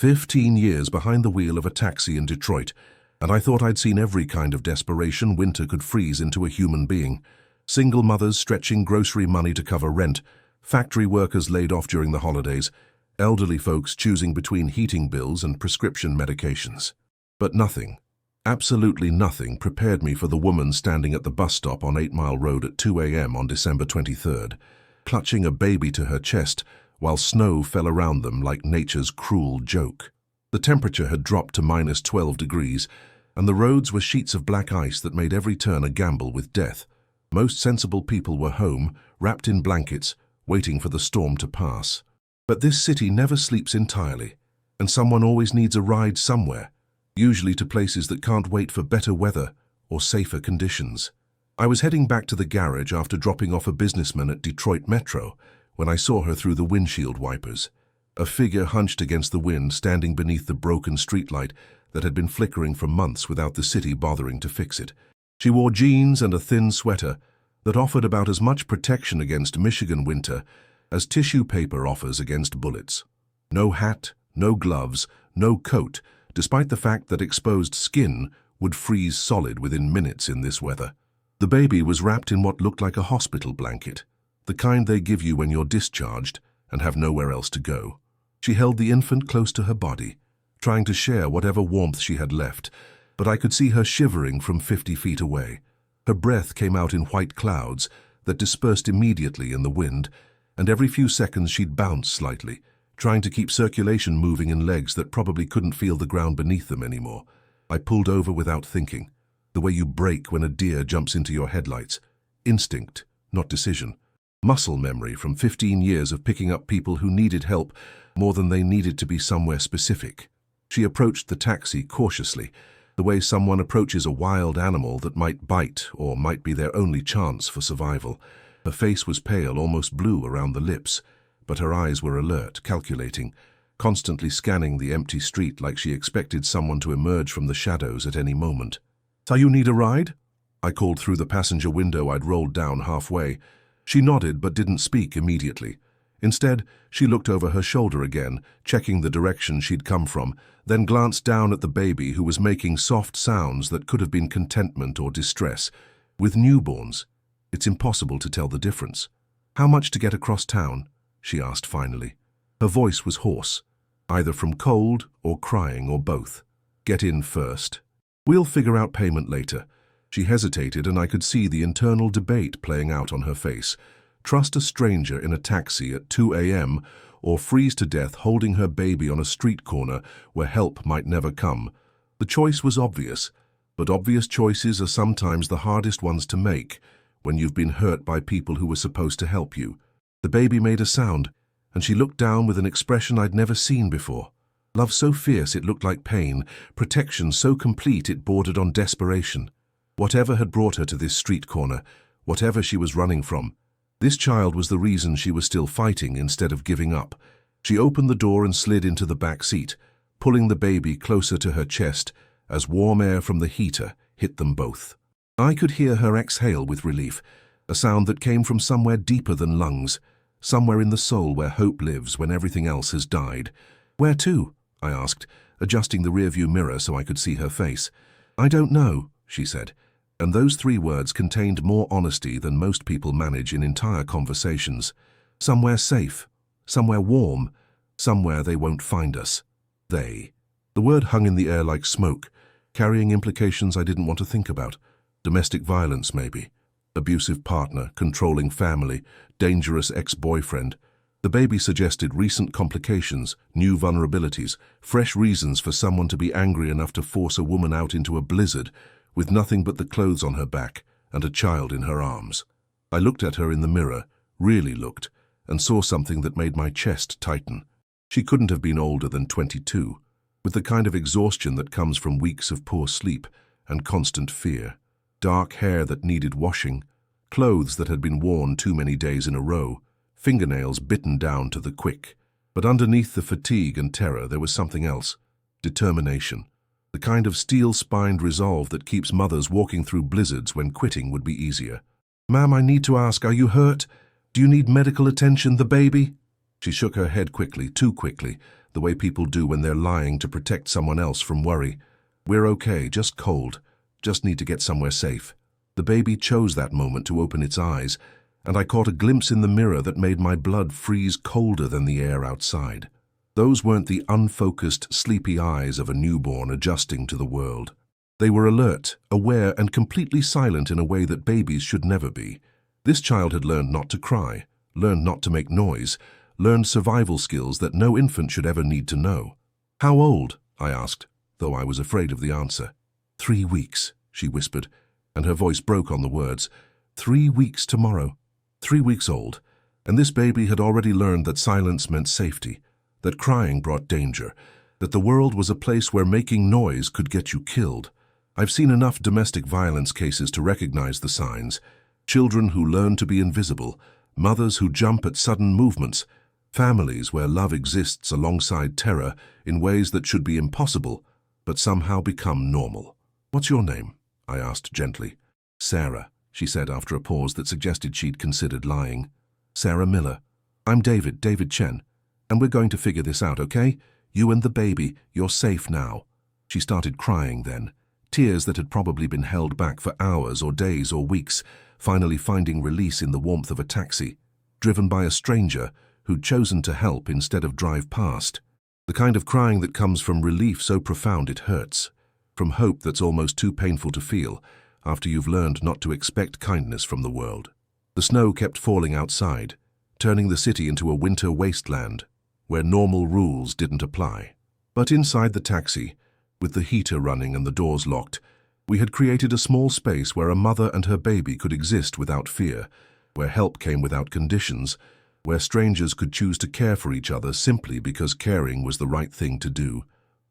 15 years behind the wheel of a taxi in Detroit, and I thought I'd seen every kind of desperation winter could freeze into a human being. Single mothers stretching grocery money to cover rent, factory workers laid off during the holidays, elderly folks choosing between heating bills and prescription medications. But nothing, absolutely nothing, prepared me for the woman standing at the bus stop on 8 Mile Road at 2 a.m. on December 23rd, clutching a baby to her chest while snow fell around them like nature's cruel joke. The temperature had dropped to -12 degrees, and the roads were sheets of black ice that made every turn a gamble with death. Most sensible people were home, wrapped in blankets, waiting for the storm to pass. But this city never sleeps entirely, and someone always needs a ride somewhere, usually to places that can't wait for better weather or safer conditions. I was heading back to the garage after dropping off a businessman at Detroit Metro when I saw her through the windshield wipers, a figure hunched against the wind standing beneath the broken streetlight that had been flickering for months without the city bothering to fix it. She wore jeans and a thin sweater that offered about as much protection against Michigan winter as tissue paper offers against bullets. No hat, no gloves, no coat, despite the fact that exposed skin would freeze solid within minutes in this weather. The baby was wrapped in what looked like a hospital blanket, the kind they give you when you're discharged and have nowhere else to go. She held the infant close to her body, trying to share whatever warmth she had left, but I could see her shivering from 50 feet away. Her breath came out in white clouds that dispersed immediately in the wind, and every few seconds she'd bounce slightly, trying to keep circulation moving in legs that probably couldn't feel the ground beneath them anymore. I pulled over without thinking, the way you brake when a deer jumps into your headlights. Instinct, not decision. Muscle memory from 15 years of picking up people who needed help more than they needed to be somewhere specific. She approached the taxi cautiously, the way someone approaches a wild animal that might bite or might be their only chance for survival. Her face was pale, almost blue around the lips, but her eyes were alert, calculating, constantly scanning the empty street like she expected someone to emerge from the shadows at any moment. "So you need a ride?" I called through the passenger window I'd rolled down halfway. She nodded but didn't speak immediately. Instead, she looked over her shoulder again, checking the direction she'd come from, then glanced down at the baby who was making soft sounds that could have been contentment or distress. With newborns, it's impossible to tell the difference. "How much to get across town?" she asked finally. Her voice was hoarse, either from cold or crying or both. "Get in first. We'll figure out payment later." She hesitated, and I could see the internal debate playing out on her face. Trust a stranger in a taxi at 2 a.m. or freeze to death holding her baby on a street corner where help might never come. The choice was obvious, but obvious choices are sometimes the hardest ones to make when you've been hurt by people who were supposed to help you. The baby made a sound, and she looked down with an expression I'd never seen before. Love so fierce it looked like pain, protection so complete it bordered on desperation. Whatever had brought her to this street corner, whatever she was running from, this child was the reason she was still fighting instead of giving up. She opened the door and slid into the back seat, pulling the baby closer to her chest as warm air from the heater hit them both. I could hear her exhale with relief, a sound that came from somewhere deeper than lungs, somewhere in the soul where hope lives when everything else has died. "Where to?" I asked, adjusting the rearview mirror so I could see her face. "I don't know," she said, and those 3 words contained more honesty than most people manage in entire conversations. "Somewhere safe, somewhere warm, somewhere they won't find us." They. The word hung in the air like smoke, carrying implications I didn't want to think about. Domestic violence, maybe. Abusive partner, controlling family, dangerous ex-boyfriend. The baby suggested recent complications, new vulnerabilities, fresh reasons for someone to be angry enough to force a woman out into a blizzard with nothing but the clothes on her back and a child in her arms. I looked at her in the mirror, really looked, and saw something that made my chest tighten. She couldn't have been older than 22, with the kind of exhaustion that comes from weeks of poor sleep and constant fear. Dark hair that needed washing, clothes that had been worn too many days in a row, fingernails bitten down to the quick. But underneath the fatigue and terror there was something else, determination. The kind of steel-spined resolve that keeps mothers walking through blizzards when quitting would be easier. "Ma'am, I need to ask, are you hurt? Do you need medical attention, the baby?" She shook her head quickly, too quickly, the way people do when they're lying to protect someone else from worry. "We're okay, just cold. Just need to get somewhere safe." The baby chose that moment to open its eyes, and I caught a glimpse in the mirror that made my blood freeze colder than the air outside. Those weren't the unfocused, sleepy eyes of a newborn adjusting to the world. They were alert, aware, and completely silent in a way that babies should never be. This child had learned not to cry, learned not to make noise, learned survival skills that no infant should ever need to know. "How old?" I asked, though I was afraid of the answer. 3 weeks, she whispered, and her voice broke on the words. 3 weeks tomorrow. 3 weeks old, and this baby had already learned that silence meant safety, that crying brought danger, that the world was a place where making noise could get you killed. I've seen enough domestic violence cases to recognize the signs. Children who learn to be invisible, mothers who jump at sudden movements, families where love exists alongside terror in ways that should be impossible, but somehow become normal. "What's your name?" I asked gently. "Sarah," she said after a pause that suggested she'd considered lying. "Sarah Miller. I'm David Chen. And we're going to figure this out, okay? You and the baby, you're safe now." She started crying then, tears that had probably been held back for hours or days or weeks, finally finding release in the warmth of a taxi, driven by a stranger who'd chosen to help instead of drive past. The kind of crying that comes from relief so profound it hurts, from hope that's almost too painful to feel after you've learned not to expect kindness from the world. The snow kept falling outside, turning the city into a winter wasteland where normal rules didn't apply. But inside the taxi, with the heater running and the doors locked, we had created a small space where a mother and her baby could exist without fear, where help came without conditions, where strangers could choose to care for each other simply because caring was the right thing to do.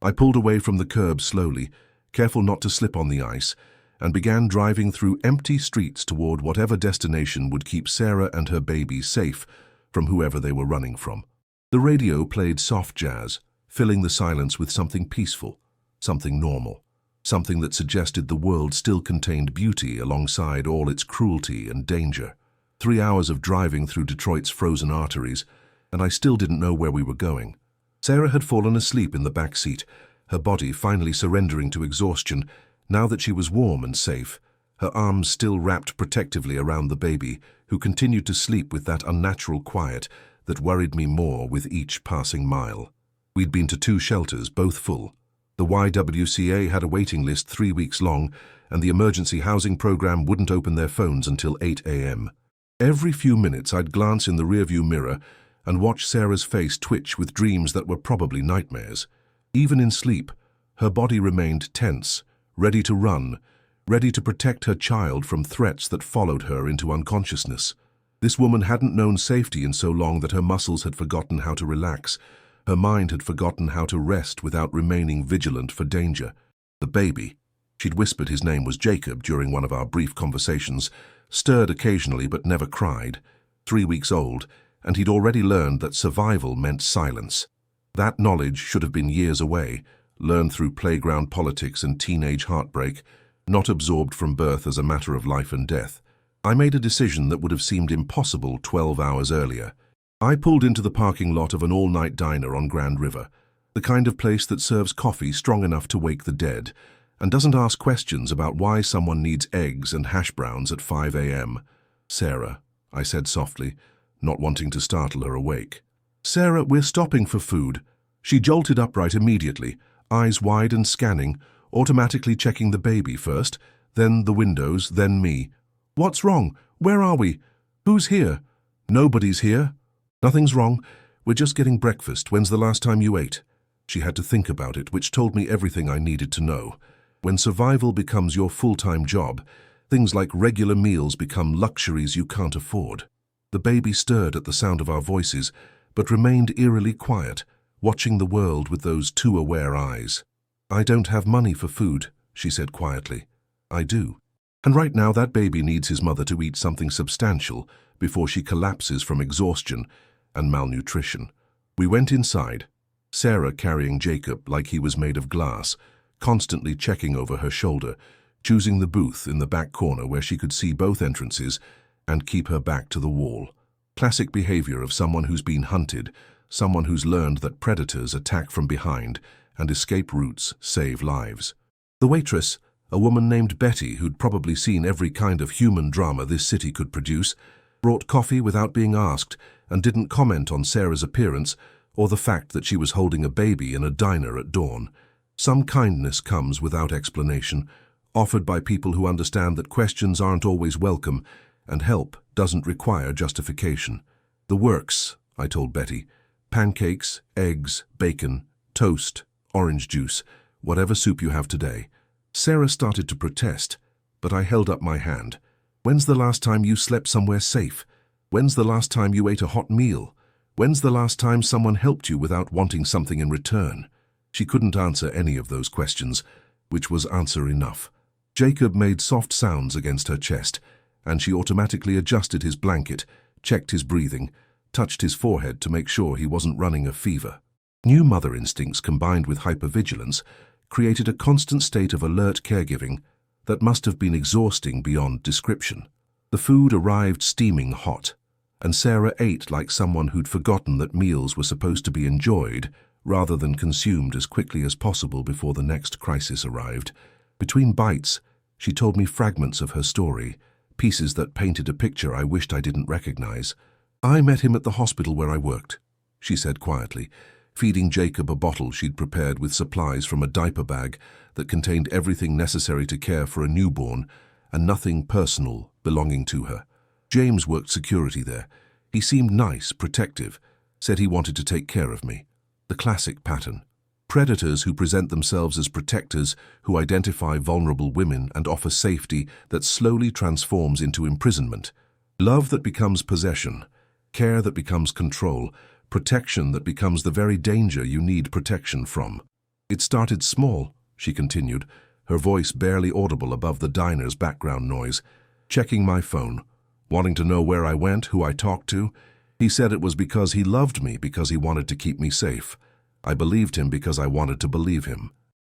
I pulled away from the curb slowly, careful not to slip on the ice, and began driving through empty streets toward whatever destination would keep Sarah and her baby safe from whoever they were running from. The radio played soft jazz, filling the silence with something peaceful, something normal, something that suggested the world still contained beauty alongside all its cruelty and danger. 3 hours of driving through Detroit's frozen arteries, and I still didn't know where we were going. Sarah had fallen asleep in the back seat, her body finally surrendering to exhaustion now that she was warm and safe, her arms still wrapped protectively around the baby, who continued to sleep with that unnatural quiet that worried me more with each passing mile. We'd been to 2 shelters, both full. The YWCA had a waiting list 3 weeks long, and the emergency housing program wouldn't open their phones until 8 a.m. Every few minutes I'd glance in the rearview mirror and watch Sarah's face twitch with dreams that were probably nightmares. Even in sleep, her body remained tense, ready to run, ready to protect her child from threats that followed her into unconsciousness. This woman hadn't known safety in so long that her muscles had forgotten how to relax. Her mind had forgotten how to rest without remaining vigilant for danger. The baby, she'd whispered his name was Jacob during one of our brief conversations, stirred occasionally but never cried, 3 weeks old, and he'd already learned that survival meant silence. That knowledge should have been years away, learned through playground politics and teenage heartbreak, not absorbed from birth as a matter of life and death. I made a decision that would have seemed impossible 12 hours earlier. I pulled into the parking lot of an all-night diner on Grand River, the kind of place that serves coffee strong enough to wake the dead, and doesn't ask questions about why someone needs eggs and hash browns at 5 a.m. "Sarah," I said softly, not wanting to startle her awake. "Sarah, we're stopping for food." She jolted upright immediately, eyes wide and scanning, automatically checking the baby first, then the windows, then me. "What's wrong? Where are we? Who's here?" "Nobody's here." "Nothing's wrong. We're just getting breakfast. When's the last time you ate?" She had to think about it, which told me everything I needed to know. When survival becomes your full-time job, things like regular meals become luxuries you can't afford. The baby stirred at the sound of our voices, but remained eerily quiet, watching the world with those too aware eyes. "I don't have money for food," she said quietly. "I do. And right now that baby needs his mother to eat something substantial before she collapses from exhaustion and malnutrition." We went inside, Sarah carrying Jacob like he was made of glass, constantly checking over her shoulder, choosing the booth in the back corner where she could see both entrances and keep her back to the wall. Classic behavior of someone who's been hunted, someone who's learned that predators attack from behind and escape routes save lives. The waitress, a woman named Betty who'd probably seen every kind of human drama this city could produce, brought coffee without being asked and didn't comment on Sarah's appearance or the fact that she was holding a baby in a diner at dawn. Some kindness comes without explanation, offered by people who understand that questions aren't always welcome and help doesn't require justification. The works, I told Betty. Pancakes, eggs, bacon, toast, orange juice, whatever soup you have today. Sarah started to protest, but I held up my hand. When's the last time you slept somewhere safe? When's the last time you ate a hot meal? When's the last time someone helped you without wanting something in return? She couldn't answer any of those questions, which was answer enough. Jacob made soft sounds against her chest, and she automatically adjusted his blanket, checked his breathing, touched his forehead to make sure he wasn't running a fever. New mother instincts combined with hypervigilance created a constant state of alert caregiving that must have been exhausting beyond description. The food arrived steaming hot, and Sarah ate like someone who'd forgotten that meals were supposed to be enjoyed rather than consumed as quickly as possible before the next crisis arrived. Between bites, she told me fragments of her story, pieces that painted a picture I wished I didn't recognize. I met him at the hospital where I worked, she said quietly, feeding Jacob a bottle she'd prepared with supplies from a diaper bag that contained everything necessary to care for a newborn and nothing personal belonging to her. James worked security there. He seemed nice, protective, said he wanted to take care of me. The classic pattern. Predators who present themselves as protectors, who identify vulnerable women and offer safety that slowly transforms into imprisonment. Love that becomes possession, care that becomes control, protection that becomes the very danger you need protection from. It started small, she continued, her voice barely audible above the diner's background noise. Checking my phone, wanting to know where I went, who I talked to. He said it was because he loved me, because he wanted to keep me safe. I believed him because I wanted to believe him.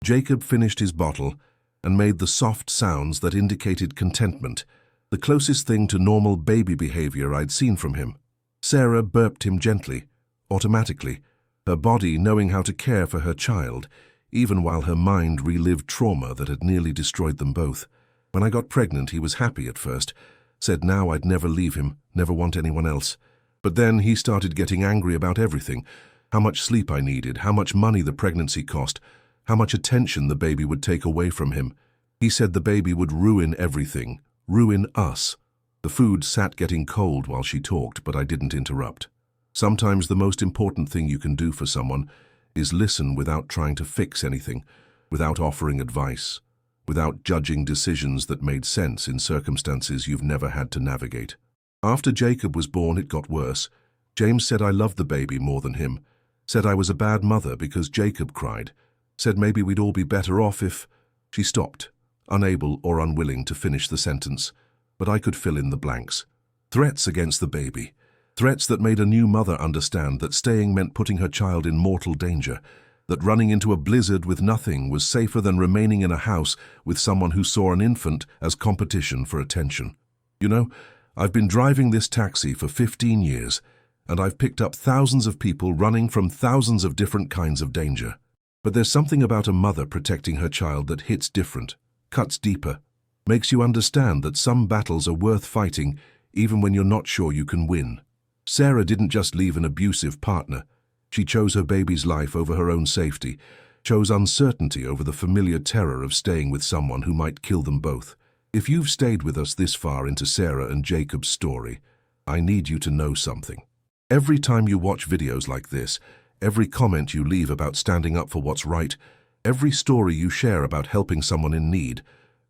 Jacob finished his bottle and made the soft sounds that indicated contentment, the closest thing to normal baby behavior I'd seen from him. Sarah burped him gently, automatically, her body knowing how to care for her child, even while her mind relived trauma that had nearly destroyed them both. When I got pregnant, he was happy at first, said now I'd never leave him, never want anyone else. But then he started getting angry about everything, how much sleep I needed, how much money the pregnancy cost, how much attention the baby would take away from him. He said the baby would ruin everything, ruin us. The food sat getting cold while she talked, but I didn't interrupt. Sometimes the most important thing you can do for someone is listen without trying to fix anything, without offering advice, without judging decisions that made sense in circumstances you've never had to navigate. After Jacob was born, it got worse. James said I loved the baby more than him, said I was a bad mother because Jacob cried, said maybe we'd all be better off if... She stopped, unable or unwilling to finish the sentence, but I could fill in the blanks. Threats against the baby. Threats that made a new mother understand that staying meant putting her child in mortal danger, that running into a blizzard with nothing was safer than remaining in a house with someone who saw an infant as competition for attention. You know, I've been driving this taxi for 15 years, and I've picked up thousands of people running from thousands of different kinds of danger. But there's something about a mother protecting her child that hits different, cuts deeper, makes you understand that some battles are worth fighting even when you're not sure you can win. Sarah didn't just leave an abusive partner. She chose her baby's life over her own safety, chose uncertainty over the familiar terror of staying with someone who might kill them both. If you've stayed with us this far into Sarah and Jacob's story, I need you to know something. Every time you watch videos like this, every comment you leave about standing up for what's right, every story you share about helping someone in need,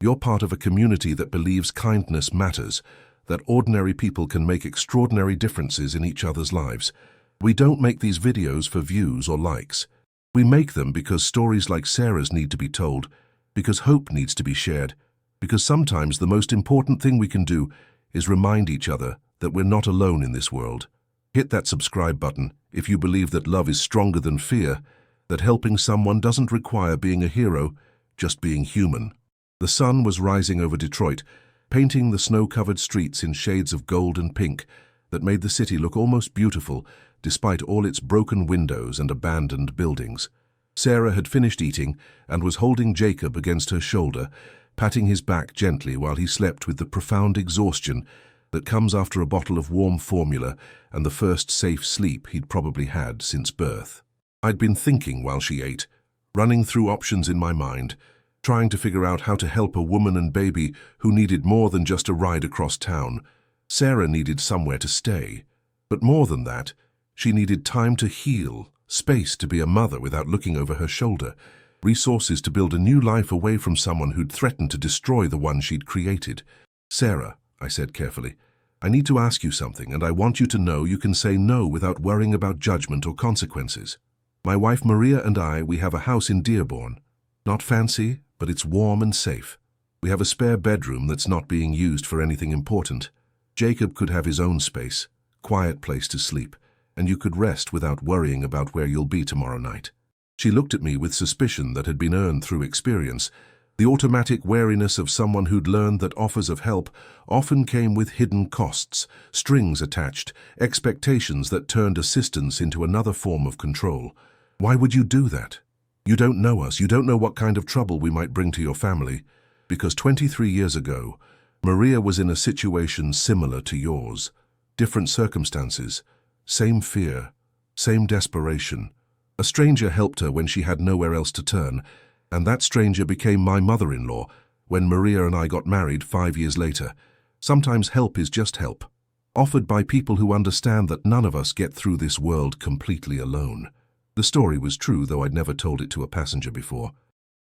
you're part of a community that believes kindness matters, that ordinary people can make extraordinary differences in each other's lives. We don't make these videos for views or likes. We make them because stories like Sarah's need to be told, because hope needs to be shared, because sometimes the most important thing we can do is remind each other that we're not alone in this world. Hit that subscribe button if you believe that love is stronger than fear, that helping someone doesn't require being a hero, just being human. The sun was rising over Detroit, painting the snow-covered streets in shades of gold and pink that made the city look almost beautiful, despite all its broken windows and abandoned buildings. Sarah had finished eating and was holding Jacob against her shoulder, patting his back gently while he slept with the profound exhaustion that comes after a bottle of warm formula and the first safe sleep he'd probably had since birth. I'd been thinking while she ate, running through options in my mind, trying to figure out how to help a woman and baby who needed more than just a ride across town. Sarah needed somewhere to stay. But more than that, she needed time to heal, space to be a mother without looking over her shoulder, resources to build a new life away from someone who'd threatened to destroy the one she'd created. "Sarah," I said carefully, "I need to ask you something, and I want you to know you can say no without worrying about judgment or consequences. My wife Maria and we have a house in Dearborn. Not fancy, but it's warm and safe. We have a spare bedroom that's not being used for anything important. Jacob could have his own space, quiet place to sleep, and you could rest without worrying about where you'll be tomorrow night." She looked at me with suspicion that had been earned through experience, the automatic wariness of someone who'd learned that offers of help often came with hidden costs, strings attached, expectations that turned assistance into another form of control. "Why would you do that? You don't know us. You don't know what kind of trouble we might bring to your family." Because 23 years ago, Maria was in a situation similar to yours. Different circumstances, same fear, same desperation. A stranger helped her when she had nowhere else to turn, and that stranger became my mother-in-law when Maria and I got married 5 years later. Sometimes help is just help, offered by people who understand that none of us get through this world completely alone. The story was true, though I'd never told it to a passenger before.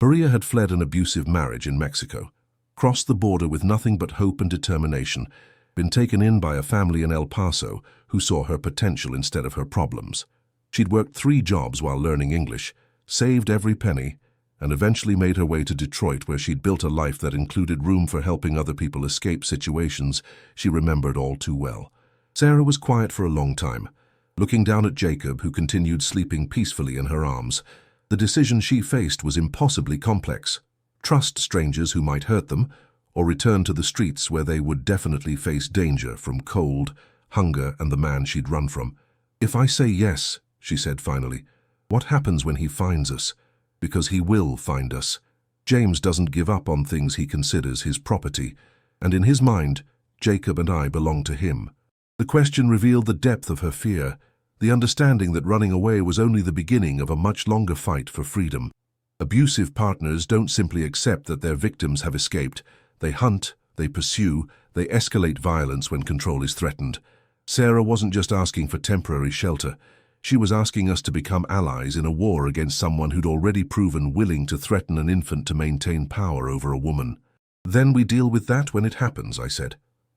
Maria had fled an abusive marriage in Mexico, crossed the border with nothing but hope and determination, been taken in by a family in El Paso who saw her potential instead of her problems. She'd worked 3 jobs while learning English, saved every penny, and eventually made her way to Detroit, where she'd built a life that included room for helping other people escape situations she remembered all too well. Sarah was quiet for a long time, looking down at Jacob, who continued sleeping peacefully in her arms. The decision she faced was impossibly complex. Trust strangers who might hurt them, or return to the streets where they would definitely face danger from cold, hunger, and the man she'd run from. "If I say yes," she said finally, "what happens when he finds us? Because he will find us. James doesn't give up on things he considers his property, and in his mind, Jacob and I belong to him." The question revealed the depth of her fear, the understanding that running away was only the beginning of a much longer fight for freedom. Abusive partners don't simply accept that their victims have escaped. They hunt, they pursue, they escalate violence when control is threatened. Sarah wasn't just asking for temporary shelter. She was asking us to become allies in a war against someone who'd already proven willing to threaten an infant to maintain power over a woman. "Then we deal with that when it happens," I said.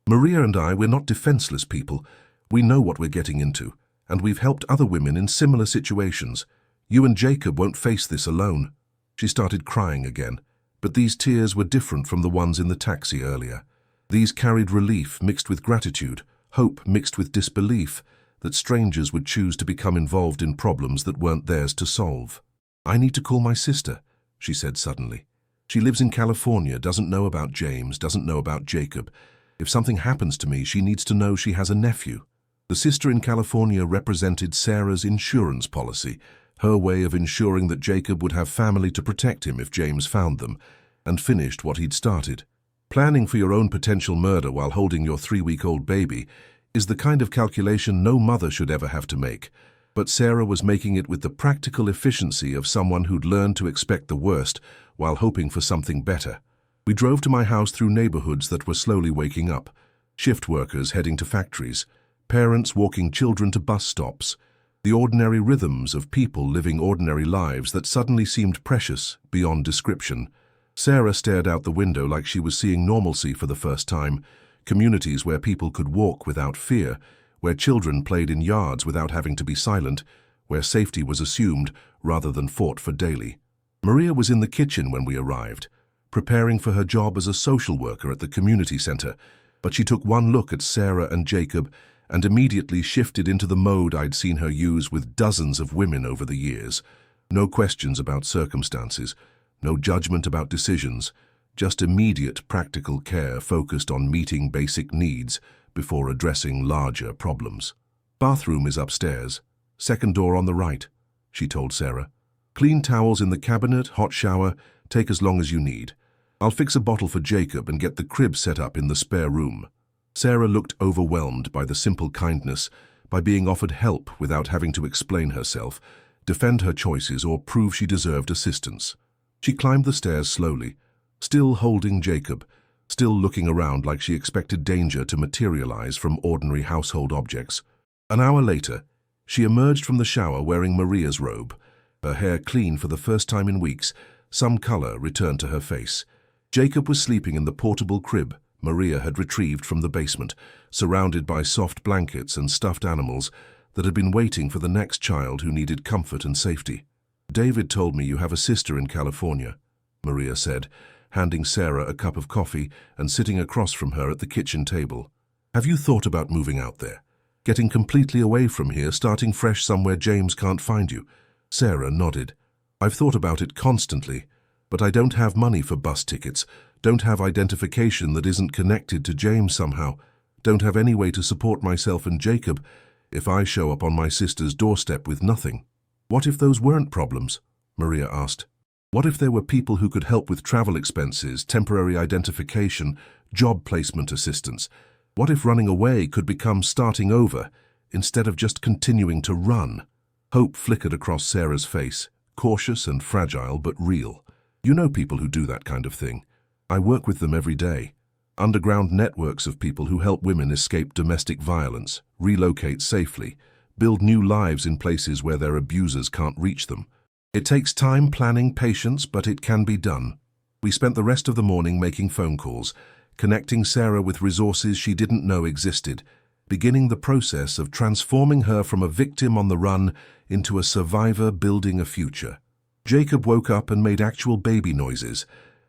"Maria and we're not defenseless people. We know what we're getting into, and we've helped other women in similar situations. You and Jacob won't face this alone." She started crying again, but these tears were different from the ones in the taxi earlier. These carried relief mixed with gratitude, hope mixed with disbelief, that strangers would choose to become involved in problems that weren't theirs to solve. "I need to call my sister," she said suddenly. "She lives in California, doesn't know about James, doesn't know about Jacob. If something happens to me, she needs to know she has a nephew." The sister in California represented Sarah's insurance policy, her way of ensuring that Jacob would have family to protect him if James found them, and finished what he'd started. Planning for your own potential murder while holding your 3-week-old baby is the kind of calculation no mother should ever have to make, but Sarah was making it with the practical efficiency of someone who'd learned to expect the worst while hoping for something better. We drove to my house through neighborhoods that were slowly waking up, shift workers heading to factories, parents walking children to bus stops, the ordinary rhythms of people living ordinary lives that suddenly seemed precious beyond description. Sarah stared out the window like she was seeing normalcy for the first time, communities where people could walk without fear, where children played in yards without having to be silent, where safety was assumed rather than fought for daily. Maria was in the kitchen when we arrived, preparing for her job as a social worker at the community center, but she took one look at Sarah and Jacob and immediately shifted into the mode I'd seen her use with dozens of women over the years. No questions about circumstances, no judgment about decisions, just immediate practical care focused on meeting basic needs before addressing larger problems. "Bathroom is upstairs," Second door on the right, she told Sarah. Clean towels in the cabinet, hot shower, take as long as you need. I'll fix a bottle for Jacob and get the crib set up in the spare room. Sarah looked overwhelmed by the simple kindness, by being offered help without having to explain herself, defend her choices, or prove she deserved assistance. She climbed the stairs slowly, still holding Jacob, still looking around like she expected danger to materialize from ordinary household objects. An hour later, she emerged from the shower wearing Maria's robe, her hair clean for the first time in weeks, some color returned to her face. Jacob was sleeping in the portable crib Maria had retrieved from the basement, surrounded by soft blankets and stuffed animals that had been waiting for the next child who needed comfort and safety. David told me you have a sister in California, Maria said, handing Sarah a cup of coffee and sitting across from her at the kitchen table. Have you thought about moving out there? Getting completely away from here, starting fresh somewhere James can't find you? Sarah nodded. I've thought about it constantly, but I don't have money for bus tickets, don't have identification that isn't connected to James somehow, don't have any way to support myself and Jacob if I show up on my sister's doorstep with nothing. What if those weren't problems? Maria asked. What if there were people who could help with travel expenses, temporary identification, job placement assistance? What if running away could become starting over instead of just continuing to run? Hope flickered across Sarah's face, cautious and fragile but real. You know people who do that kind of thing. I work with them every day. Underground networks of people who help women escape domestic violence, relocate safely, build new lives in places where their abusers can't reach them. It takes time, planning, patience, but it can be done. We spent the rest of the morning making phone calls, connecting Sarah with resources she didn't know existed, beginning the process of transforming her from a victim on the run into a survivor building a future. Jacob woke up and made actual baby noises,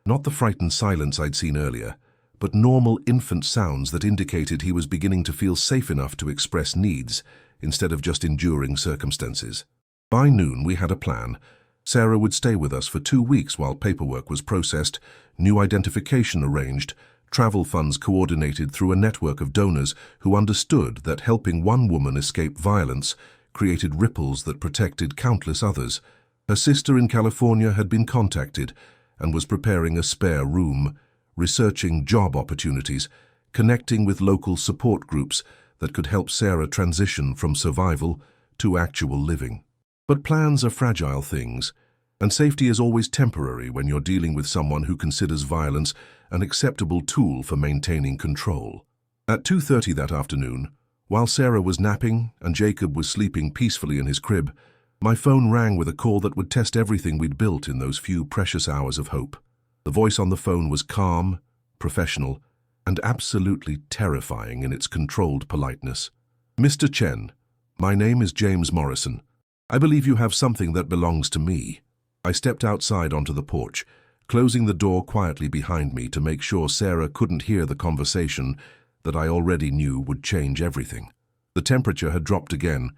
not the frightened silence I'd seen earlier, but normal infant sounds that indicated he was beginning to feel safe enough to express needs instead of just enduring circumstances. By noon, we had a plan. Sarah would stay with us for 2 weeks while paperwork was processed, new identification arranged, travel funds coordinated through a network of donors who understood that helping one woman escape violence created ripples that protected countless others. Her sister in California had been contacted and was preparing a spare room, researching job opportunities, connecting with local support groups that could help Sarah transition from survival to actual living. But plans are fragile things, and safety is always temporary when you're dealing with someone who considers violence an acceptable tool for maintaining control. At 2:30 that afternoon, while Sarah was napping and Jacob was sleeping peacefully in his crib, my phone rang with a call that would test everything we'd built in those few precious hours of hope. The voice on the phone was calm, professional, and absolutely terrifying in its controlled politeness. Mr. Chen, my name is James Morrison. I believe you have something that belongs to me. I stepped outside onto the porch, closing the door quietly behind me to make sure Sarah couldn't hear the conversation that I already knew would change everything. The temperature had dropped again,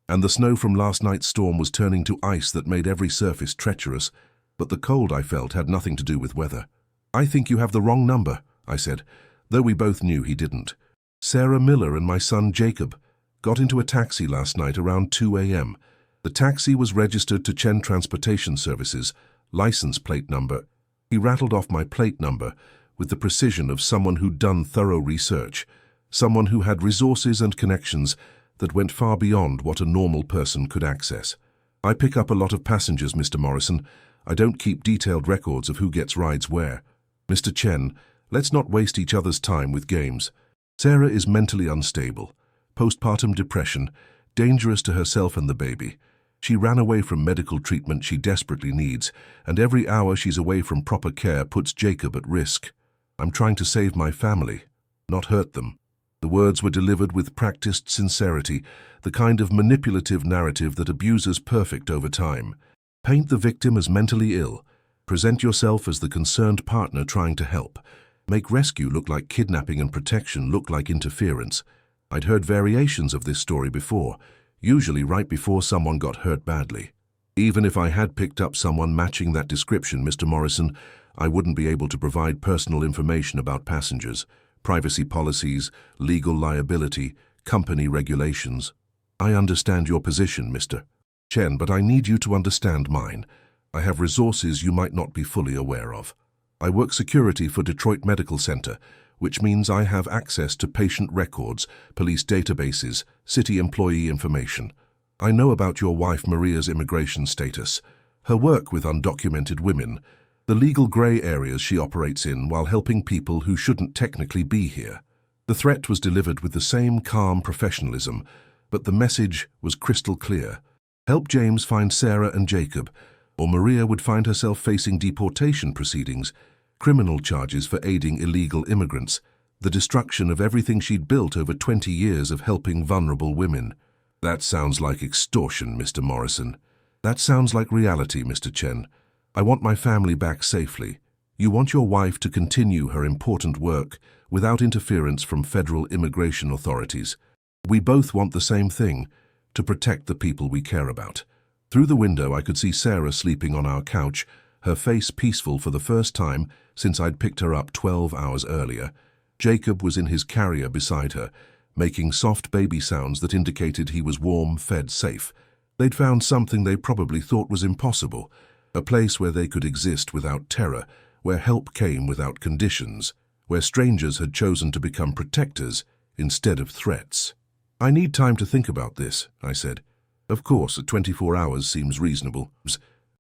and the snow from last night's storm was turning to ice that made every surface treacherous, but the cold I felt had nothing to do with weather. I think you have the wrong number, I said, though we both knew he didn't. Sarah Miller and my son Jacob got into a taxi last night around 2 a.m. The taxi was registered to Chen Transportation Services, license plate number. He rattled off my plate number with the precision of someone who'd done thorough research, someone who had resources and connections that went far beyond what a normal person could access. I pick up a lot of passengers, Mr. Morrison. I don't keep detailed records of who gets rides where. Mr. Chen, let's not waste each other's time with games. Sarah is mentally unstable, postpartum depression, dangerous to herself and the baby. She ran away from medical treatment she desperately needs, and every hour she's away from proper care puts Jacob at risk. I'm trying to save my family, not hurt them. The words were delivered with practiced sincerity, the kind of manipulative narrative that abusers perfect over time. Paint the victim as mentally ill. Present yourself as the concerned partner trying to help. Make rescue look like kidnapping and protection look like interference. I'd heard variations of this story before, usually right before someone got hurt badly. Even if I had picked up someone matching that description, Mr. Morrison, I wouldn't be able to provide personal information about passengers, privacy policies, legal liability, company regulations. I understand your position, Mr. Chen, but I need you to understand mine. I have resources you might not be fully aware of. I work security for Detroit Medical Center, which means I have access to patient records, police databases, city employee information. I know about your wife Maria's immigration status, her work with undocumented women, the legal gray areas she operates in while helping people who shouldn't technically be here. The threat was delivered with the same calm professionalism, but the message was crystal clear. Help James find Sarah and Jacob, or Maria would find herself facing deportation proceedings, criminal charges for aiding illegal immigrants, the destruction of everything she'd built over 20 years of helping vulnerable women. That sounds like extortion, Mr. Morrison. That sounds like reality, Mr. Chen. I want my family back safely. You want your wife to continue her important work without interference from federal immigration authorities. We both want the same thing, to protect the people we care about. Through the window I could see Sarah sleeping on our couch, her face peaceful for the first time since I'd picked her up 12 hours earlier. Jacob was in his carrier beside her, making soft baby sounds that indicated he was warm, fed, safe. They'd found something they probably thought was impossible, a place where they could exist without terror, where help came without conditions, where strangers had chosen to become protectors instead of threats. I need time to think about this, I said. Of course, 24 hours seems reasonable.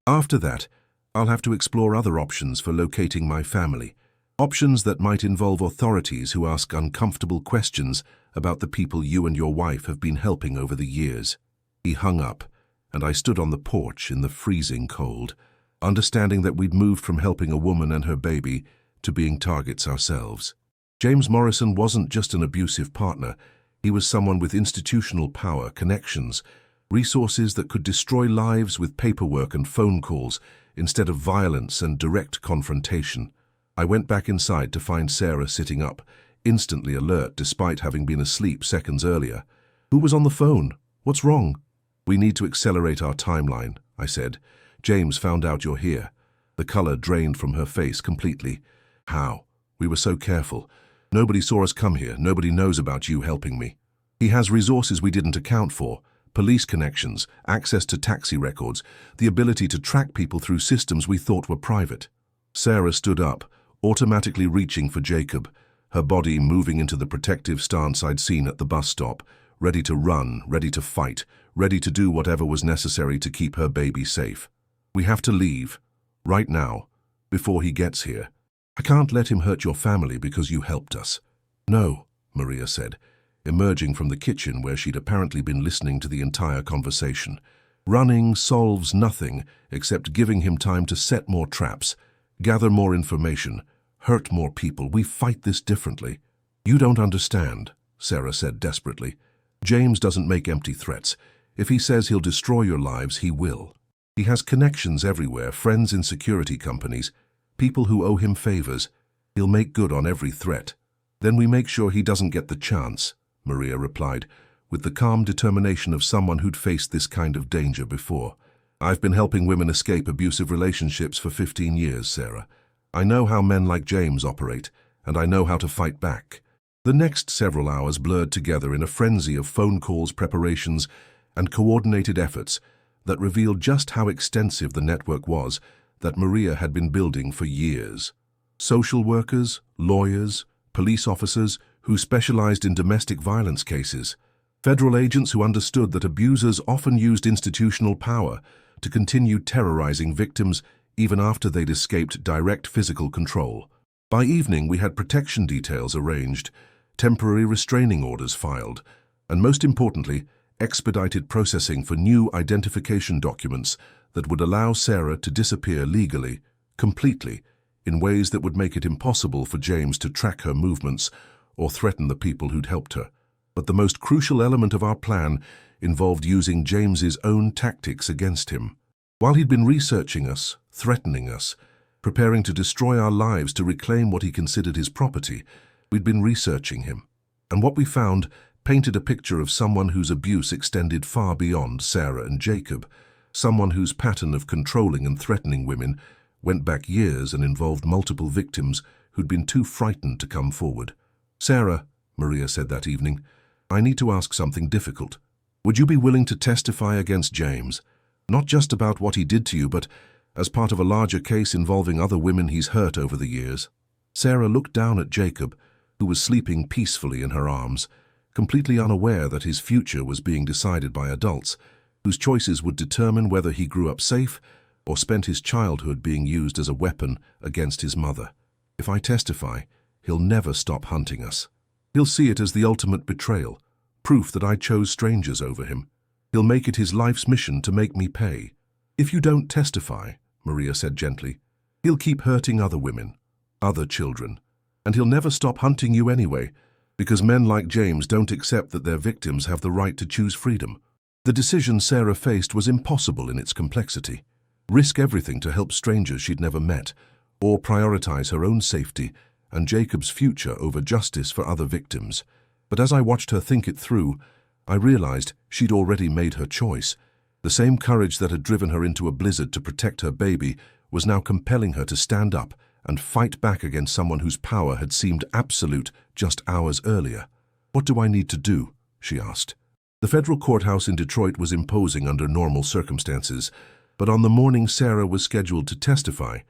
After that, I'll have to explore other options for locating my family. Options that might involve authorities who ask uncomfortable questions about the people you and your wife have been helping over the years. He hung up, and I stood on the porch in the freezing cold, understanding that we'd moved from helping a woman and her baby to being targets ourselves. James Morrison wasn't just an abusive partner. He was someone with institutional power, connections, resources that could destroy lives with paperwork and phone calls instead of violence and direct confrontation. I went back inside to find Sarah sitting up, instantly alert despite having been asleep seconds earlier. Who was on the phone? What's wrong? We need to accelerate our timeline, I said. James found out you're here. The color drained from her face completely. How? We were so careful. Nobody saw us come here. Nobody knows about you helping me. He has resources we didn't account for. Police connections, access to taxi records, the ability to track people through systems we thought were private. Sarah stood up, automatically reaching for Jacob, her body moving into the protective stance I'd seen at the bus stop, ready to run, ready to fight, ready to do whatever was necessary to keep her baby safe. We have to leave, right now, before he gets here. I can't let him hurt your family because you helped us. No, Maria said, emerging from the kitchen where she'd apparently been listening to the entire conversation. Running solves nothing except giving him time to set more traps, gather more information, hurt more people. We fight this differently. You don't understand, Sarah said desperately. James doesn't make empty threats. If he says he'll destroy your lives, he will. He has connections everywhere, friends in security companies, people who owe him favors. He'll make good on every threat. Then we make sure he doesn't get the chance, Maria replied, with the calm determination of someone who'd faced this kind of danger before. I've been helping women escape abusive relationships for 15 years, Sarah. I know how men like James operate, and I know how to fight back. The next several hours blurred together in a frenzy of phone calls, preparations, and coordinated efforts that revealed just how extensive the network was that Maria had been building for years. Social workers, lawyers, police officers who specialized in domestic violence cases, federal agents who understood that abusers often used institutional power to continue terrorizing victims even after they'd escaped direct physical control. By evening, we had protection details arranged, temporary restraining orders filed, and most importantly, expedited processing for new identification documents that would allow Sarah to disappear legally, completely, in ways that would make it impossible for James to track her movements or threaten the people who'd helped her. But the most crucial element of our plan involved using James's own tactics against him. While he'd been researching us, threatening us, preparing to destroy our lives to reclaim what he considered his property, we'd been researching him. And what we found painted a picture of someone whose abuse extended far beyond Sarah and Jacob, someone whose pattern of controlling and threatening women went back years and involved multiple victims who'd been too frightened to come forward. Sarah, Maria said that evening, I need to ask something difficult. Would you be willing to testify against James? Not just about what he did to you, but as part of a larger case involving other women he's hurt over the years." Sarah looked down at Jacob, who was sleeping peacefully in her arms, completely unaware that his future was being decided by adults, whose choices would determine whether he grew up safe or spent his childhood being used as a weapon against his mother. "If I testify, he'll never stop hunting us. He'll see it as the ultimate betrayal, proof that I chose strangers over him. He'll make it his life's mission to make me pay." "If you don't testify," Maria said gently, "he'll keep hurting other women, other children, and he'll never stop hunting you anyway, because men like James don't accept that their victims have the right to choose freedom." The decision Sarah faced was impossible in its complexity. Risk everything to help strangers she'd never met, or prioritize her own safety and Jacob's future over justice for other victims. But as I watched her think it through, I realized she'd already made her choice. The same courage that had driven her into a blizzard to protect her baby was now compelling her to stand up and fight back against someone whose power had seemed absolute just hours earlier. "What do I need to do?" she asked. The federal courthouse in Detroit was imposing under normal circumstances, but on the morning Sarah was scheduled to testify,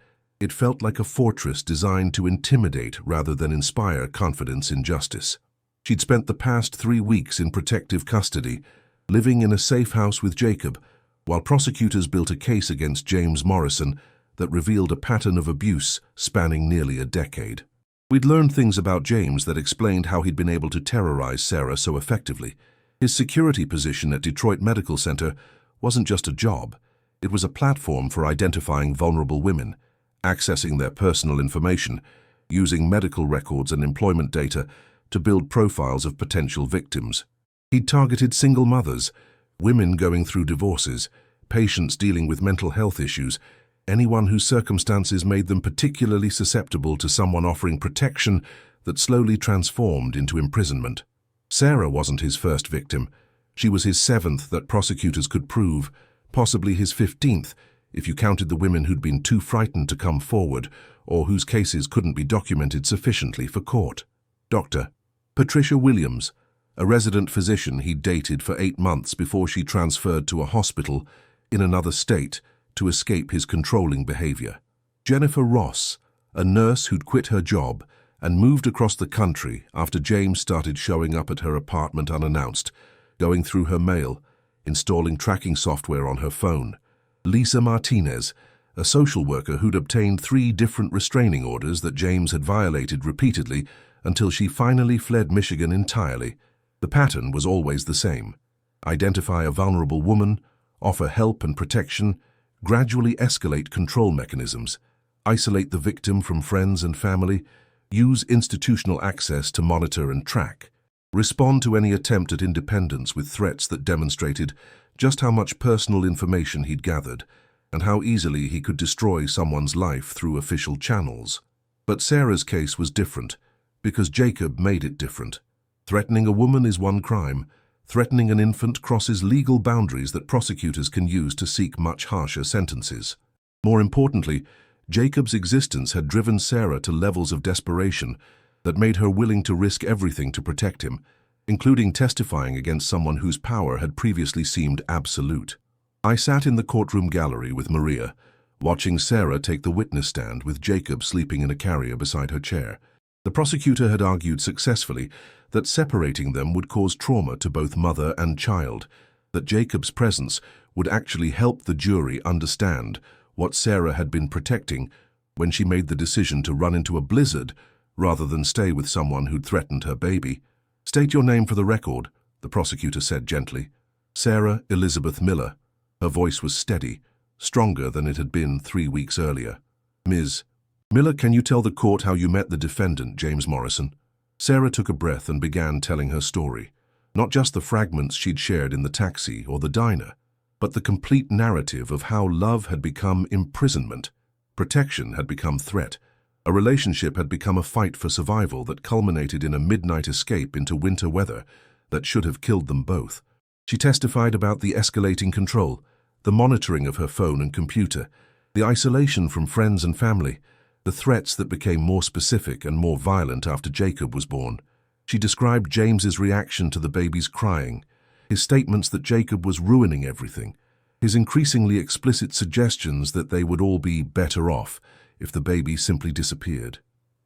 it felt like a fortress designed to intimidate rather than inspire confidence in justice. She'd spent the past 3 weeks in protective custody, living in a safe house with Jacob, while prosecutors built a case against James Morrison that revealed a pattern of abuse spanning nearly a decade. We'd learned things about James that explained how he'd been able to terrorize Sarah so effectively. His security position at Detroit Medical Center wasn't just a job. It was a platform for identifying vulnerable women, accessing their personal information, using medical records and employment data to build profiles of potential victims. He'd targeted single mothers, women going through divorces, patients dealing with mental health issues, anyone whose circumstances made them particularly susceptible to someone offering protection that slowly transformed into imprisonment. Sarah wasn't his first victim. She was his 7th that prosecutors could prove, possibly his 15th, if you counted the women who'd been too frightened to come forward or whose cases couldn't be documented sufficiently for court. Dr. Patricia Williams, a resident physician he'd dated for 8 months before she transferred to a hospital in another state to escape his controlling behavior. Jennifer Ross, a nurse who'd quit her job and moved across the country after James started showing up at her apartment unannounced, going through her mail, installing tracking software on her phone. Lisa Martinez, a social worker who'd obtained 3 different restraining orders that James had violated repeatedly until she finally fled Michigan entirely. The pattern was always the same: identify a vulnerable woman, offer help and protection, gradually escalate control mechanisms, isolate the victim from friends and family, use institutional access to monitor and track, respond to any attempt at independence with threats that demonstrated just how much personal information he'd gathered and how easily he could destroy someone's life through official channels. But Sarah's case was different, because Jacob made it different. Threatening a woman is one crime. Threatening an infant crosses legal boundaries that prosecutors can use to seek much harsher sentences. More importantly, Jacob's existence had driven Sarah to levels of desperation that made her willing to risk everything to protect him, including testifying against someone whose power had previously seemed absolute. I sat in the courtroom gallery with Maria, watching Sarah take the witness stand with Jacob sleeping in a carrier beside her chair. The prosecutor had argued successfully that separating them would cause trauma to both mother and child, that Jacob's presence would actually help the jury understand what Sarah had been protecting when she made the decision to run into a blizzard rather than stay with someone who'd threatened her baby. "State your name for the record," the prosecutor said gently. Sarah Elizabeth Miller. Her voice was steady, stronger than it had been 3 weeks earlier. "Ms. Miller, can you tell the court how you met the defendant, James Morrison?" Sarah took a breath and began telling her story. Not just the fragments she'd shared in the taxi or the diner, but the complete narrative of how love had become imprisonment, protection had become threat, a relationship had become a fight for survival that culminated in a midnight escape into winter weather that should have killed them both. She testified about the escalating control, the monitoring of her phone and computer, the isolation from friends and family, the threats that became more specific and more violent after Jacob was born. She described James's reaction to the baby's crying, his statements that Jacob was ruining everything, his increasingly explicit suggestions that they would all be better off if the baby simply disappeared.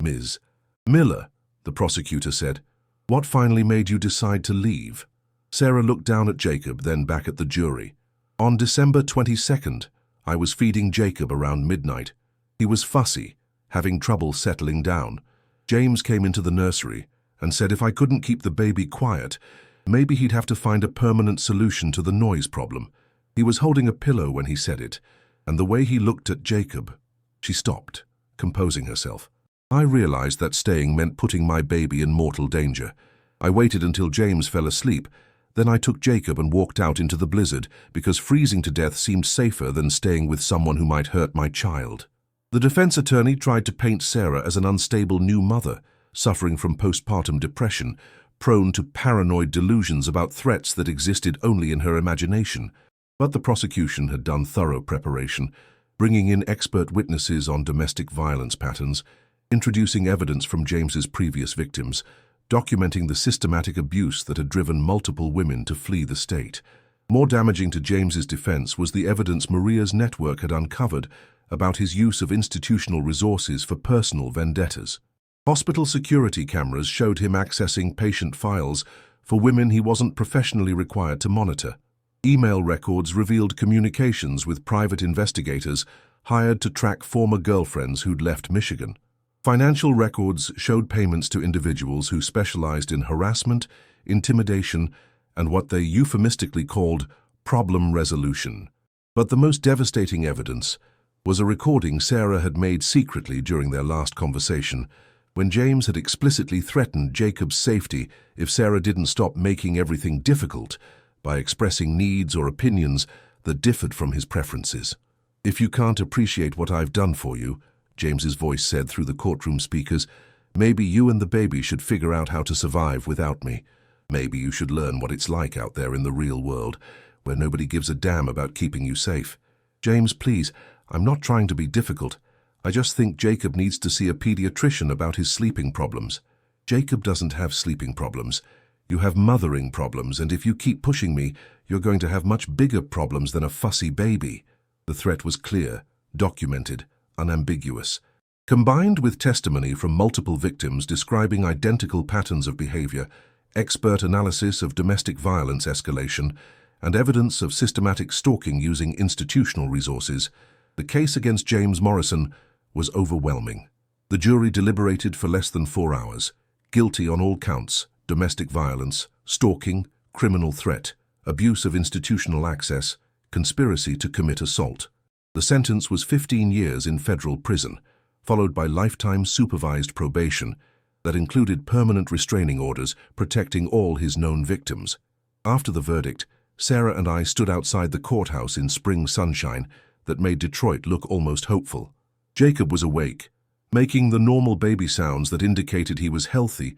"Ms. Miller," the prosecutor said, "what finally made you decide to leave?" Sarah looked down at Jacob, then back at the jury. "On December 22nd, I was feeding Jacob around midnight. He was fussy, having trouble settling down. James came into the nursery and said if I couldn't keep the baby quiet, maybe he'd have to find a permanent solution to the noise problem. He was holding a pillow when he said it, and the way he looked at Jacob." She stopped, composing herself. "I realized that staying meant putting my baby in mortal danger. I waited until James fell asleep. Then I took Jacob and walked out into the blizzard because freezing to death seemed safer than staying with someone who might hurt my child." The defense attorney tried to paint Sarah as an unstable new mother, suffering from postpartum depression, prone to paranoid delusions about threats that existed only in her imagination. But the prosecution had done thorough preparation, bringing in expert witnesses on domestic violence patterns, introducing evidence from James's previous victims, documenting the systematic abuse that had driven multiple women to flee the state. More damaging to James's defense was the evidence Maria's network had uncovered about his use of institutional resources for personal vendettas. Hospital security cameras showed him accessing patient files for women he wasn't professionally required to monitor. Email records revealed communications with private investigators hired to track former girlfriends who'd left Michigan. Financial records showed payments to individuals who specialized in harassment, intimidation, and what they euphemistically called problem resolution. But the most devastating evidence was a recording Sarah had made secretly during their last conversation, when James had explicitly threatened Jacob's safety if Sarah didn't stop making everything difficult by expressing needs or opinions that differed from his preferences. "If you can't appreciate what I've done for you," James's voice said through the courtroom speakers, "maybe you and the baby should figure out how to survive without me. Maybe you should learn what it's like out there in the real world, where nobody gives a damn about keeping you safe. James, please, I'm not trying to be difficult. I just think Jacob needs to see a pediatrician about his sleeping problems. Jacob doesn't have sleeping problems. You have mothering problems, and if you keep pushing me, you're going to have much bigger problems than a fussy baby." The threat was clear, documented, unambiguous. Combined with testimony from multiple victims describing identical patterns of behavior, expert analysis of domestic violence escalation, and evidence of systematic stalking using institutional resources, the case against James Morrison was overwhelming. The jury deliberated for less than 4 hours, guilty on all counts: domestic violence, stalking, criminal threat, abuse of institutional access, conspiracy to commit assault. The sentence was 15 years in federal prison, followed by lifetime supervised probation that included permanent restraining orders protecting all his known victims. After the verdict, Sarah and I stood outside the courthouse in spring sunshine that made Detroit look almost hopeful. Jacob was awake, making the normal baby sounds that indicated he was healthy,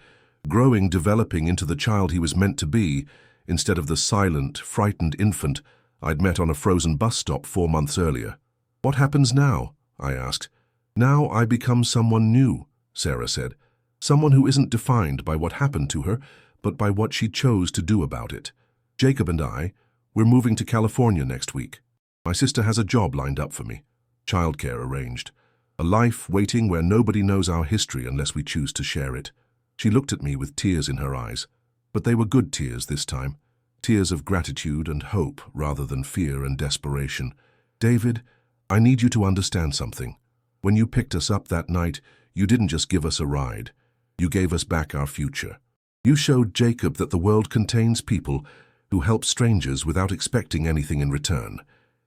growing, developing into the child he was meant to be, instead of the silent, frightened infant I'd met on a frozen bus stop 4 months earlier. "What happens now?" I asked. "Now I become someone new," Sarah said. "Someone who isn't defined by what happened to her, but by what she chose to do about it. Jacob and we're moving to California next week. My sister has a job lined up for me. Childcare arranged. A life waiting where nobody knows our history unless we choose to share it." She looked at me with tears in her eyes, but they were good tears this time. Tears of gratitude and hope rather than fear and desperation. "David, I need you to understand something. When you picked us up that night, you didn't just give us a ride. You gave us back our future. You showed Jacob that the world contains people who help strangers without expecting anything in return.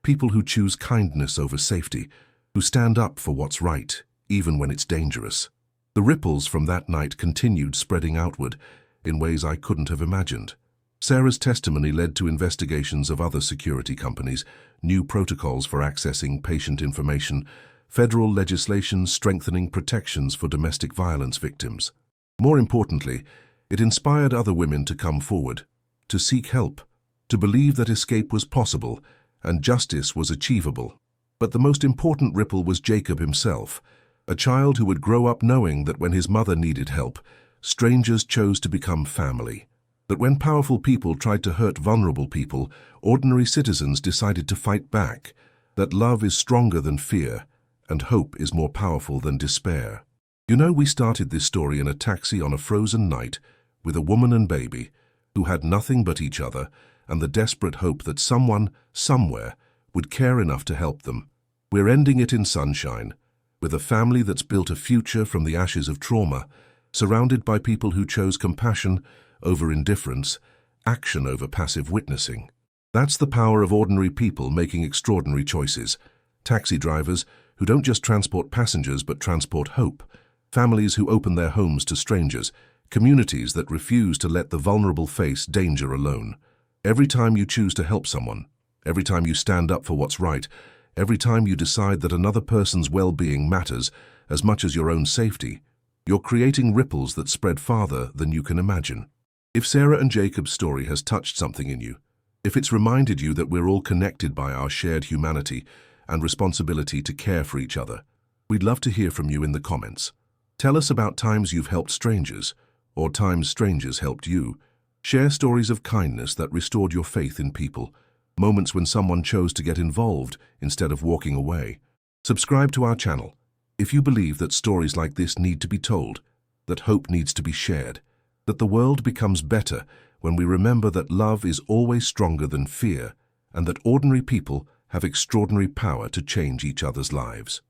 People who choose kindness over safety, who stand up for what's right, even when it's dangerous." The ripples from that night continued spreading outward in ways I couldn't have imagined. Sarah's testimony led to investigations of other security companies, new protocols for accessing patient information, federal legislation strengthening protections for domestic violence victims. More importantly, it inspired other women to come forward, to seek help, to believe that escape was possible and justice was achievable. But the most important ripple was Jacob himself, a child who would grow up knowing that when his mother needed help, strangers chose to become family. That when powerful people tried to hurt vulnerable people, ordinary citizens decided to fight back. That love is stronger than fear, and hope is more powerful than despair. You know, we started this story in a taxi on a frozen night with a woman and baby who had nothing but each other and the desperate hope that someone, somewhere, would care enough to help them. We're ending it in sunshine, with a family that's built a future from the ashes of trauma, surrounded by people who chose compassion over indifference, action over passive witnessing. That's the power of ordinary people making extraordinary choices. Taxi drivers who don't just transport passengers but transport hope. Families who open their homes to strangers. Communities that refuse to let the vulnerable face danger alone. Every time you choose to help someone, every time you stand up for what's right, every time you decide that another person's well-being matters as much as your own safety, you're creating ripples that spread farther than you can imagine. If Sarah and Jacob's story has touched something in you, if it's reminded you that we're all connected by our shared humanity and responsibility to care for each other, we'd love to hear from you in the comments. Tell us about times you've helped strangers, or times strangers helped you. Share stories of kindness that restored your faith in people, moments when someone chose to get involved instead of walking away. Subscribe to our channel if you believe that stories like this need to be told, that hope needs to be shared, that the world becomes better when we remember that love is always stronger than fear and that ordinary people have extraordinary power to change each other's lives.